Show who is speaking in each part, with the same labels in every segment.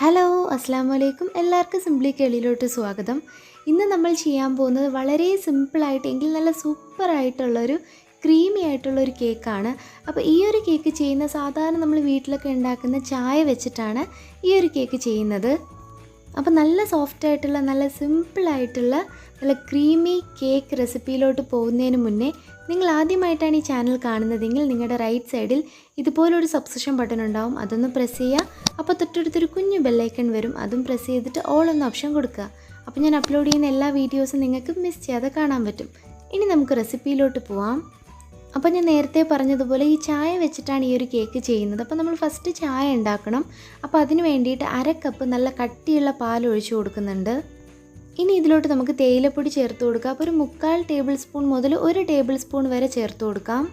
Speaker 1: Hello അസ്സലാമു അലൈക്കും എല്ലാവർക്കും സിംപ്ലി കേളിയിലോട്ട് സ്വാഗതം. ഇന്ന് നമ്മൾ ചെയ്യാൻ പോകുന്നത് വളരെ സിമ്പിളായിട്ട് എങ്കിൽ നല്ല സൂപ്പറായിട്ടുള്ളൊരു ക്രീമി ആയിട്ടുള്ളൊരു കേക്കാണ്. അപ്പോൾ ഈ ഒരു കേക്ക് ചെയ്യുന്ന സാധാരണ നമ്മൾ വീട്ടിലൊക്കെ ഉണ്ടാക്കുന്ന ചായ വെച്ചിട്ടാണ് ഈ ഒരു കേക്ക് ചെയ്യുന്നത്. അപ്പോൾ നല്ല സോഫ്റ്റായിട്ടുള്ള നല്ല സിമ്പിളായിട്ടുള്ള നല്ല ക്രീമി കേക്ക് റെസിപ്പിയിലോട്ട് പോകുന്നതിന് മുന്നേ നിങ്ങൾ ആദ്യമായിട്ടാണ് ഈ ചാനൽ കാണുന്നതെങ്കിൽ നിങ്ങളുടെ റൈറ്റ് സൈഡിൽ ഇതുപോലൊരു സബ്സ്ക്രിപ്ഷൻ ബട്ടൺ ഉണ്ടാവും, അതൊന്ന് പ്രസ് ചെയ്യുക. അപ്പോൾ തൊട്ടടുത്തൊരു കുഞ്ഞു ബെല്ലൈക്കൺ വരും, അതും പ്രസ് ചെയ്തിട്ട് ഓൾ എന്ന ഓപ്ഷൻ കൊടുക്കുക. അപ്പോൾ ഞാൻ അപ്ലോഡ് ചെയ്യുന്ന എല്ലാ വീഡിയോസും നിങ്ങൾക്ക് മിസ് ചെയ്യാതെ കാണാൻ പറ്റും. ഇനി നമുക്ക് റെസിപ്പിയിലോട്ട് പോവാം. അപ്പോൾ ഞാൻ നേരത്തെ പറഞ്ഞതുപോലെ ഈ ചായ വെച്ചിട്ടാണ് ഈ ഒരു കേക്ക് ചെയ്യുന്നത്. അപ്പോൾ നമ്മൾ ഫസ്റ്റ് ചായ ഉണ്ടാക്കണം. അപ്പോൾ അതിന് വേണ്ടിയിട്ട് 1/2 കപ്പ് നല്ല കട്ടിയുള്ള പാൽ ഒഴിച്ചു കൊടുക്കുന്നുണ്ട്. ഇനി ഇതിലോട്ട് നമുക്ക് തേയിലപ്പൊടി ചേർത്ത് കൊടുക്കാം. അപ്പോൾ ഒരു 3/4 ടേബിൾ സ്പൂൺ മുതൽ 1 ടേബിൾ സ്പൂൺ വരെ ചേർത്ത് കൊടുക്കാം.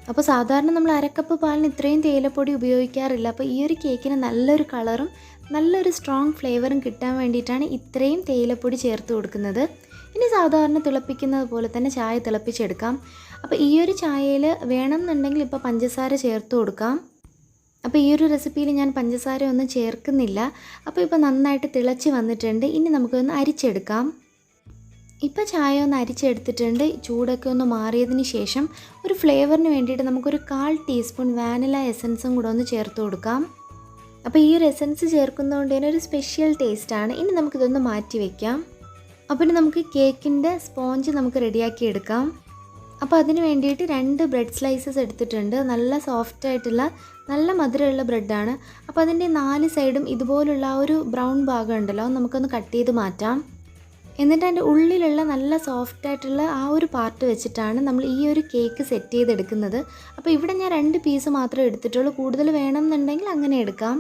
Speaker 1: അപ്പോൾ സാധാരണ നമ്മൾ 1/2 കപ്പ് പാലിന് ഇത്രയും തേയിലപ്പൊടി ഉപയോഗിക്കാറില്ല. അപ്പോൾ ഈ ഒരു കേക്കിന് നല്ലൊരു കളറും നല്ലൊരു സ്ട്രോങ് ഫ്ലേവറും കിട്ടാൻ വേണ്ടിയിട്ടാണ് ഇത്രയും തേയിലപ്പൊടി ചേർത്ത് കൊടുക്കുന്നത്. ഇനി സാധാരണ തിളപ്പിക്കുന്നത് പോലെ തന്നെ ചായ തിളപ്പിച്ചെടുക്കാം. അപ്പോൾ ഈ ഒരു ചായയിൽ വേണമെന്നുണ്ടെങ്കിൽ ഇപ്പോൾ പഞ്ചസാര ചേർത്ത് കൊടുക്കാം. അപ്പോൾ ഈ ഒരു റെസിപ്പിയിൽ ഞാൻ പഞ്ചസാര ഒന്നും ചേർക്കുന്നില്ല. അപ്പോൾ ഇപ്പോൾ നന്നായിട്ട് തിളച്ച് വന്നിട്ടുണ്ട്. ഇനി നമുക്കൊന്ന് അരിച്ചെടുക്കാം. ഇപ്പോൾ ചായ ഒന്ന് അരിച്ചെടുത്തിട്ടുണ്ട്. ചൂടൊക്കെ ഒന്ന് മാറിയതിന് ശേഷം ഒരു ഫ്ലേവറിന് വേണ്ടിയിട്ട് നമുക്കൊരു 1/4 ടീസ്പൂൺ വാനില എസൻസും കൂടെ ഒന്ന് ചേർത്ത് കൊടുക്കാം. അപ്പോൾ ഈ ഒരു എസൻസ് ചേർക്കുന്നതുകൊണ്ട് തന്നെ ഒരു സ്പെഷ്യൽ ടേസ്റ്റാണ്. ഇനി നമുക്കിതൊന്ന് മാറ്റി വയ്ക്കാം. അപ്പോൾ നമുക്ക് കേക്കിൻ്റെ സ്പോഞ്ച് നമുക്ക് റെഡിയാക്കി എടുക്കാം. അപ്പോൾ അതിന് വേണ്ടിയിട്ട് 2 ബ്രെഡ് സ്ലൈസസ് എടുത്തിട്ടുണ്ട്. നല്ല സോഫ്റ്റായിട്ടുള്ള നല്ല മധുരമുള്ള ബ്രെഡാണ്. അപ്പോൾ അതിൻ്റെ 4 സൈഡും ഇതുപോലുള്ള ആ ഒരു ബ്രൗൺ ഭാഗം ഉണ്ടല്ലോ, നമുക്കൊന്ന് കട്ട് ചെയ്ത് മാറ്റാം. എന്നിട്ട് അതിൻ്റെ ഉള്ളിലുള്ള നല്ല സോഫ്റ്റായിട്ടുള്ള ആ ഒരു പാർട്ട് വെച്ചിട്ടാണ് നമ്മൾ ഈ ഒരു കേക്ക് സെറ്റ് ചെയ്തെടുക്കുന്നത്. അപ്പോൾ ഇവിടെ ഞാൻ 2 പീസ് മാത്രമേ എടുത്തിട്ടുള്ളൂ. കൂടുതൽ വേണമെന്നുണ്ടെങ്കിൽ അങ്ങനെ എടുക്കാം.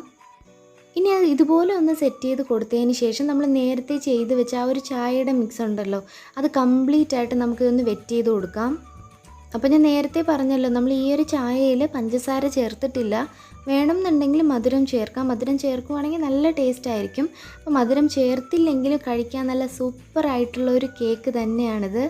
Speaker 1: ഇനി അത് ഇതുപോലെ ഒന്ന് സെറ്റ് ചെയ്ത് കൊടുത്തതിന് ശേഷം നമ്മൾ നേരത്തെ ചെയ്ത് വെച്ച ആ ഒരു ചായയുടെ മിക്സ് ഉണ്ടല്ലോ, അത് കംപ്ലീറ്റ് ആയിട്ട് നമുക്കിതൊന്ന് വെറ്റ് ചെയ്ത് കൊടുക്കാം. അപ്പോൾ ഞാൻ നേരത്തെ പറഞ്ഞല്ലോ, നമ്മൾ ഈ ഒരു ചായയിൽ പഞ്ചസാര ചേർത്തിട്ടില്ല. വേണമെന്നുണ്ടെങ്കിൽ മധുരം ചേർക്കാം. മധുരം ചേർക്കുവാണെങ്കിൽ നല്ല ടേസ്റ്റ് ആയിരിക്കും. അപ്പോൾ മധുരം ചേർത്തില്ലെങ്കിലും കഴിക്കാൻ നല്ല സൂപ്പറായിട്ടുള്ള ഒരു കേക്ക് തന്നെയാണിത്.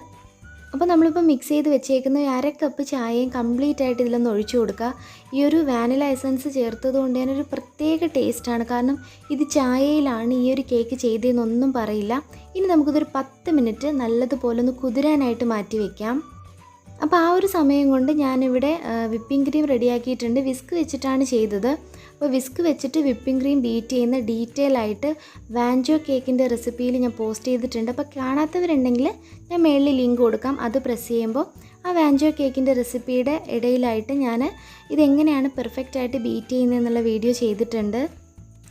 Speaker 1: അപ്പോൾ നമ്മളിപ്പോൾ മിക്സ് ചെയ്ത് വെച്ചേക്കുന്ന 1/2 കപ്പ് ചായയും കംപ്ലീറ്റ് ആയിട്ട് ഇതിലൊന്ന് ഒഴിച്ചു കൊടുക്കുക. ഈ ഒരു വാനില എസൻസ് ചേർത്തത് കൊണ്ട് തന്നെ ഒരു പ്രത്യേക ടേസ്റ്റാണ്. കാരണം ഇത് ചായയിലാണ് ഈ ഒരു കേക്ക് ചെയ്തതെന്നൊന്നും പറയില്ല. ഇനി നമുക്കിതൊരു 10 മിനിറ്റ് നല്ലതുപോലെ ഒന്ന് കുതിരാനായിട്ട് മാറ്റി വയ്ക്കാം. അപ്പോൾ ആ ഒരു സമയം കൊണ്ട് ഞാനിവിടെ വിപ്പിംഗ് ക്രീം റെഡിയാക്കിയിട്ടുണ്ട്. വിസ്ക് വെച്ചിട്ടാണ് ചെയ്തത്. അപ്പോൾ വിസ്ക് വെച്ചിട്ട് വിപ്പിംഗ് ക്രീം ബീറ്റ് ചെയ്യുന്ന ഡീറ്റെയിൽ ആയിട്ട് വാൻചോ കേക്കിൻ്റെ റെസിപ്പിയിൽ ഞാൻ പോസ്റ്റ് ചെയ്തിട്ടുണ്ട്. അപ്പോൾ കാണാത്തവരുണ്ടെങ്കിൽ ഞാൻ മേളിൽ ലിങ്ക് കൊടുക്കാം. അത് പ്രസ് ചെയ്യുമ്പോൾ ആ വാൻചോ കേക്കിൻ്റെ റെസിപ്പിയുടെ ഇടയിലായിട്ട് ഞാൻ ഇതെങ്ങനെയാണ് പെർഫെക്റ്റായിട്ട് ബീറ്റ് ചെയ്യുന്നതെന്നുള്ള വീഡിയോ ചെയ്തിട്ടുണ്ട്.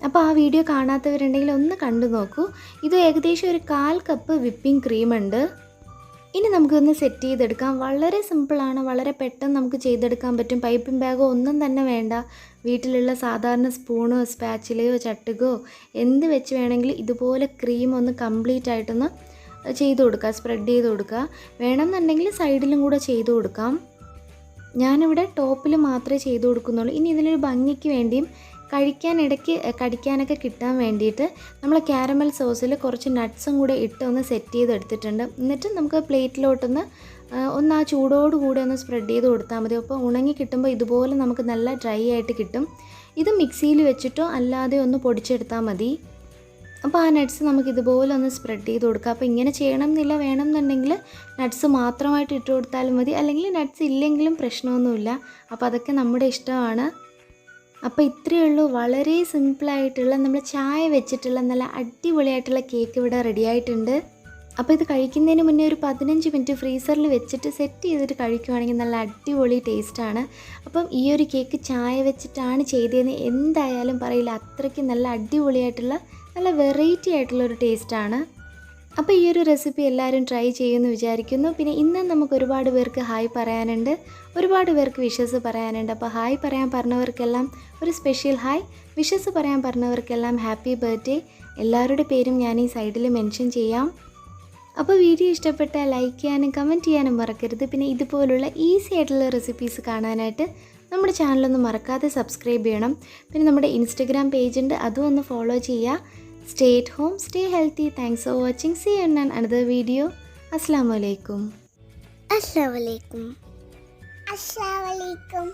Speaker 1: അപ്പോൾ ആ വീഡിയോ കാണാത്തവരുണ്ടെങ്കിൽ ഒന്ന് കണ്ടു നോക്കൂ. ഇത് ഏകദേശം ഒരു 1/4 കപ്പ് വിപ്പിംഗ് ക്രീം ഉണ്ട്. ഇനി നമുക്കൊന്ന് സെറ്റ് ചെയ്തെടുക്കാം. വളരെ സിമ്പിളാണ്, വളരെ പെട്ടെന്ന് നമുക്ക് ചെയ്തെടുക്കാൻ പറ്റും. പൈപ്പിംഗ് ബാഗോ ഒന്നും തന്നെ വേണ്ട. വീട്ടിലുള്ള സാധാരണ സ്പൂണോ സ്പാച്ചിലയോ ചട്ടുകോ എന്ത് വെച്ച് വേണമെങ്കിലും ഇതുപോലെ ക്രീം ഒന്ന് കംപ്ലീറ്റ് ആയിട്ടൊന്ന് ചെയ്ത് കൊടുക്കുക, സ്പ്രെഡ് ചെയ്ത് കൊടുക്കുക. വേണമെന്നുണ്ടെങ്കിൽ സൈഡിലും കൂടെ ചെയ്ത് കൊടുക്കാം. ഞാനിവിടെ ടോപ്പിൽ മാത്രമേ ചെയ്ത് കൊടുക്കുന്നുള്ളൂ. ഇനി ഇതിലൊരു ഭംഗിക്ക് വേണ്ടിയും കഴിക്കാനിടയ്ക്ക് കടിക്കാനൊക്കെ കിട്ടാൻ വേണ്ടിയിട്ട് നമ്മൾ കാരമൽ സോസിൽ കുറച്ച് നട്ട്സും കൂടെ ഇട്ട് ഒന്ന് സെറ്റ് ചെയ്തെടുത്തിട്ടുണ്ട്. എന്നിട്ട് നമുക്ക് പ്ലേറ്റിലോട്ടൊന്ന് ആ ചൂടോടുകൂടി ഒന്ന് സ്പ്രെഡ് ചെയ്ത് കൊടുത്താൽ മതി. അപ്പോൾ ഉണങ്ങി കിട്ടുമ്പോൾ ഇതുപോലെ നമുക്ക് നല്ല ഡ്രൈ ആയിട്ട് കിട്ടും. ഇത് മിക്സിയിൽ വെച്ചിട്ടോ അല്ലാതെ ഒന്ന് പൊടിച്ചെടുത്താൽ മതി. അപ്പോൾ ആ നട്ട്സ് നമുക്ക് ഇതുപോലെ ഒന്ന് സ്പ്രെഡ് ചെയ്ത് കൊടുക്കുക. അപ്പോൾ ഇങ്ങനെ ചെയ്യണം എന്നില്ല, വേണമെന്നുണ്ടെങ്കിൽ നട്ട്സ് മാത്രമായിട്ട് ഇട്ട് കൊടുത്താലും മതി, അല്ലെങ്കിൽ നട്ട്സ് ഇല്ലെങ്കിലും പ്രശ്നമൊന്നുമില്ല. അപ്പോൾ അതൊക്കെ നമ്മുടെ ഇഷ്ടമാണ്. അപ്പോൾ ഇത്രയേ ഉള്ളൂ. വളരെ സിമ്പിളായിട്ടുള്ള നമ്മൾ ചായ വെച്ചിട്ടുള്ള നല്ല അടിപൊളിയായിട്ടുള്ള കേക്ക് ഇവിടെ റെഡി ആയിട്ടുണ്ട്. അപ്പോൾ ഇത് കഴിക്കുന്നതിന് മുന്നേ ഒരു 15 മിനിറ്റ് ഫ്രീസറിൽ വെച്ചിട്ട് സെറ്റ് ചെയ്തിട്ട് കഴിക്കുവാണെങ്കിൽ നല്ല അടിപൊളി ടേസ്റ്റാണ്. അപ്പം ഈ ഒരു കേക്ക് ചായ വെച്ചിട്ടാണ് ചെയ്തതെന്ന് എന്തായാലും പറയില്ല. അത്രയ്ക്ക് നല്ല അടിപൊളിയായിട്ടുള്ള നല്ല വെറൈറ്റി ആയിട്ടുള്ളൊരു ടേസ്റ്റാണ്. അപ്പോൾ ഈ ഒരു റെസിപ്പി എല്ലാവരും ട്രൈ ചെയ്യുമെന്ന് വിചാരിക്കുന്നു. പിന്നെ ഇന്ന് നമുക്ക് ഒരുപാട് പേർക്ക് ഹായ് പറയാനുണ്ട്, ഒരുപാട് പേർക്ക് വിഷസ് പറയാനുണ്ട്. അപ്പോൾ ഹായ് പറയാൻ പറഞ്ഞവർക്കെല്ലാം ഒരു സ്പെഷ്യൽ ഹായ്, വിഷസ് പറയാൻ പറഞ്ഞവർക്കെല്ലാം ഹാപ്പി ബർത്ത്ഡേ. എല്ലാവരുടെ പേരും ഞാൻ ഈ സൈഡിൽ മെൻഷൻ ചെയ്യാം. അപ്പോൾ വീഡിയോ ഇഷ്ടപ്പെട്ടാൽ ലൈക്ക് ചെയ്യാനും കമൻറ്റ് ചെയ്യാനും മറക്കരുത്. പിന്നെ ഇതുപോലുള്ള ഈസി ആയിട്ടുള്ള റെസിപ്പീസ് കാണാനായിട്ട് നമ്മുടെ ചാനലൊന്ന് മറക്കാതെ സബ്സ്ക്രൈബ് ചെയ്യണം. പിന്നെ നമ്മുടെ ഇൻസ്റ്റഗ്രാം പേജ് ഉണ്ട്, അതും ഒന്ന് ഫോളോ ചെയ്യുക. Stay at home, stay healthy. Thanks for watching. See you in another video. Assalamu alaikum.
Speaker 2: Assalamu alaikum. Assalamu alaikum.